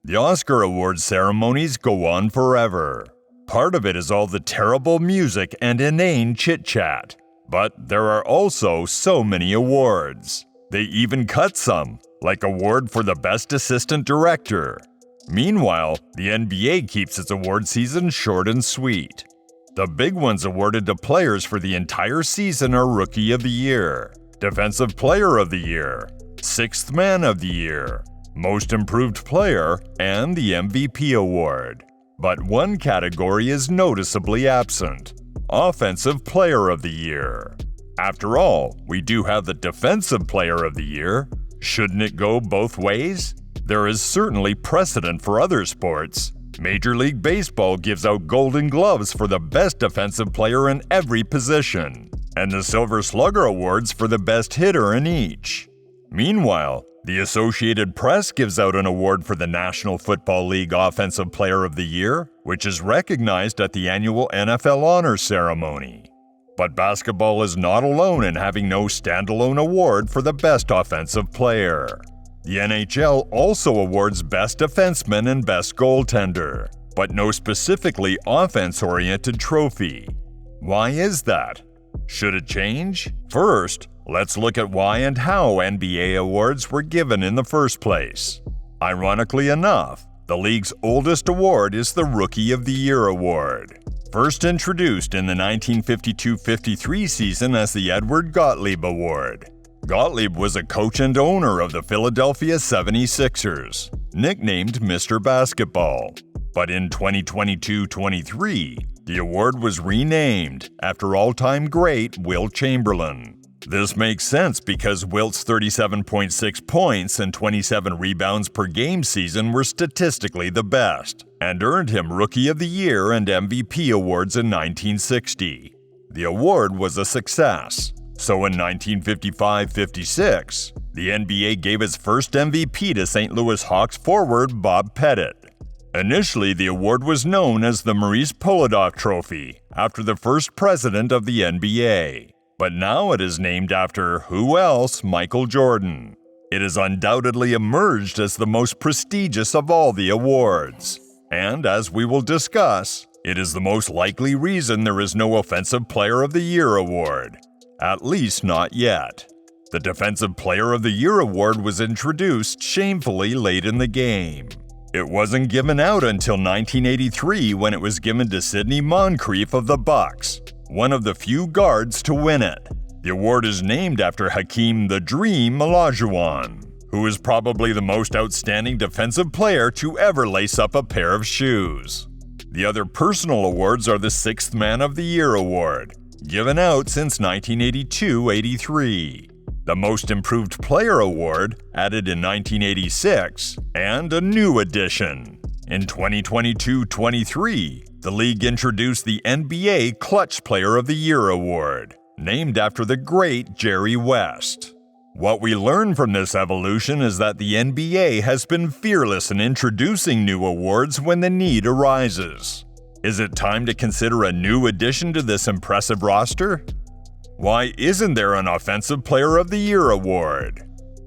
The Oscar Awards ceremonies go on forever. Part of it is all the terrible music and inane chit-chat. But there are also so many awards. They even cut some, like award for the Best Assistant Director. Meanwhile, the NBA keeps its award season short and sweet. The big ones awarded to players for the entire season are Rookie of the Year, Defensive Player of the Year, Sixth Man of the Year, Most Improved Player, and the MVP award. But one category is noticeably absent: Offensive Player of the Year. After all, we do have the Defensive Player of the Year. Shouldn't it go both ways? There is certainly precedent for other sports. Major League Baseball gives out Golden Gloves for the best defensive player in every position, and the Silver Slugger Awards for the best hitter in each. Meanwhile, the Associated Press gives out an award for the National Football League Offensive Player of the Year, which is recognized at the annual NFL Honors Ceremony. But basketball is not alone in having no standalone award for the best offensive player. The NHL also awards Best Defenseman and Best Goaltender, but no specifically offense-oriented trophy. Why is that? Should it change? First, let's look at why and how NBA awards were given in the first place. Ironically enough, the league's oldest award is the Rookie of the Year award, first introduced in the 1952-53 season as the Edward Gottlieb Award. Gottlieb was a coach and owner of the Philadelphia 76ers, nicknamed Mr. Basketball. But in 2022-23, the award was renamed after all-time great Wilt Chamberlain. This makes sense because Wilt's 37.6 points and 27 rebounds per game season were statistically the best, and earned him Rookie of the Year and MVP awards in 1960. The award was a success. So in 1955-56, the NBA gave its first MVP to St. Louis Hawks forward Bob Pettit. Initially, the award was known as the Maurice Polidov Trophy, after the first president of the NBA. But now it is named after, who else, Michael Jordan. It has undoubtedly emerged as the most prestigious of all the awards. And as we will discuss, it is the most likely reason there is no Offensive Player of the Year award. At least not yet. The Defensive Player of the Year award was introduced shamefully late in the game. It wasn't given out until 1983 when it was given to Sidney Moncrief of the Bucks, one of the few guards to win it. The award is named after Hakeem the Dream Olajuwon, who is probably the most outstanding defensive player to ever lace up a pair of shoes. The other personal awards are the Sixth Man of the Year award, given out since 1982-83, the Most Improved Player award, added in 1986, and a new addition. In 2022-23, the league introduced the NBA Clutch Player of the Year award, named after the great Jerry West. What we learn from this evolution is that the NBA has been fearless in introducing new awards when the need arises. Is it time to consider a new addition to this impressive roster? Why isn't there an Offensive Player of the Year award?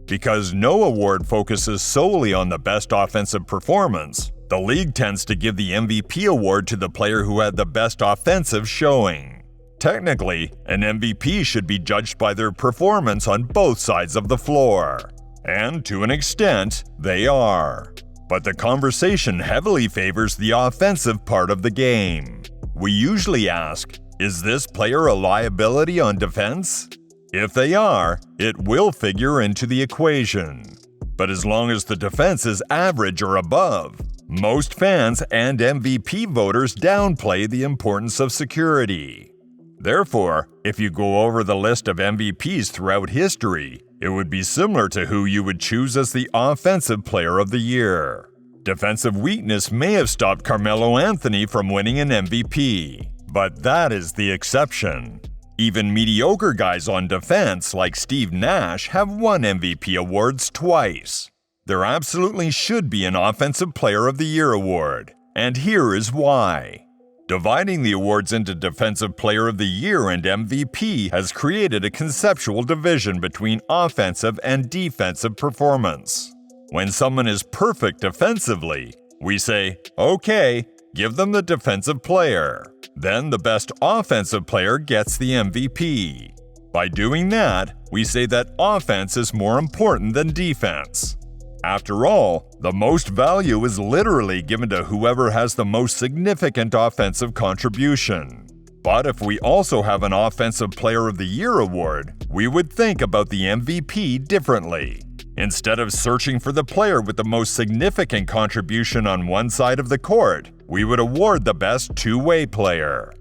Because no award focuses solely on the best offensive performance, the league tends to give the MVP award to the player who had the best offensive showing. Technically, an MVP should be judged by their performance on both sides of the floor. And to an extent, they are. But the conversation heavily favors the offensive part of the game. We usually ask, is this player a liability on defense? If they are, it will figure into the equation. But as long as the defense is average or above, most fans and MVP voters downplay the importance of security. Therefore, if you go over the list of MVPs throughout history, it would be similar to who you would choose as the Offensive Player of the Year. Defensive weakness may have stopped Carmelo Anthony from winning an MVP, but that is the exception. Even mediocre guys on defense like Steve Nash have won MVP awards twice. There absolutely should be an Offensive Player of the Year award, and here is why. Dividing the awards into Defensive Player of the Year and MVP has created a conceptual division between offensive and defensive performance. When someone is perfect defensively, we say, okay, give them the defensive player. Then the best offensive player gets the MVP. By doing that, we say that offense is more important than defense. After all, the most value is literally given to whoever has the most significant offensive contribution. But if we also have an Offensive Player of the Year award, we would think about the MVP differently. Instead of searching for the player with the most significant contribution on one side of the court, we would award the best two-way player.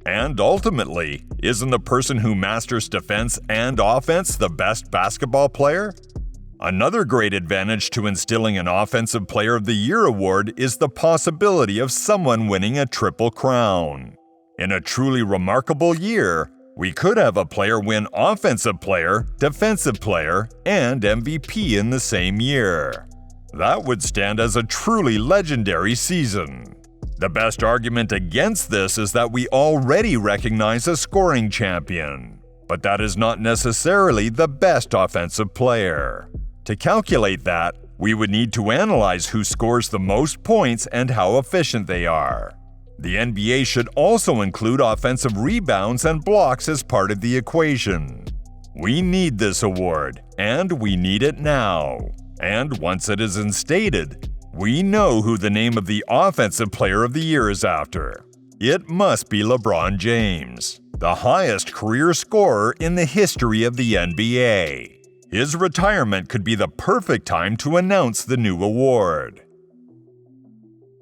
And ultimately, isn't the person who masters defense and offense the best basketball player? Another great advantage to instilling an Offensive Player of the Year award is the possibility of someone winning a triple crown. In a truly remarkable year, we could have a player win Offensive Player, Defensive Player, and MVP in the same year. That would stand as a truly legendary season. The best argument against this is that we already recognize a scoring champion, but that is not necessarily the best offensive player. To calculate that, we would need to analyze who scores the most points and how efficient they are. The NBA should also include offensive rebounds and blocks as part of the equation. We need this award, and we need it now. And once it is instated, we know who the name of the Offensive Player of the Year is after. It must be LeBron James, the highest career scorer in the history of the NBA. His retirement could be the perfect time to announce the new award.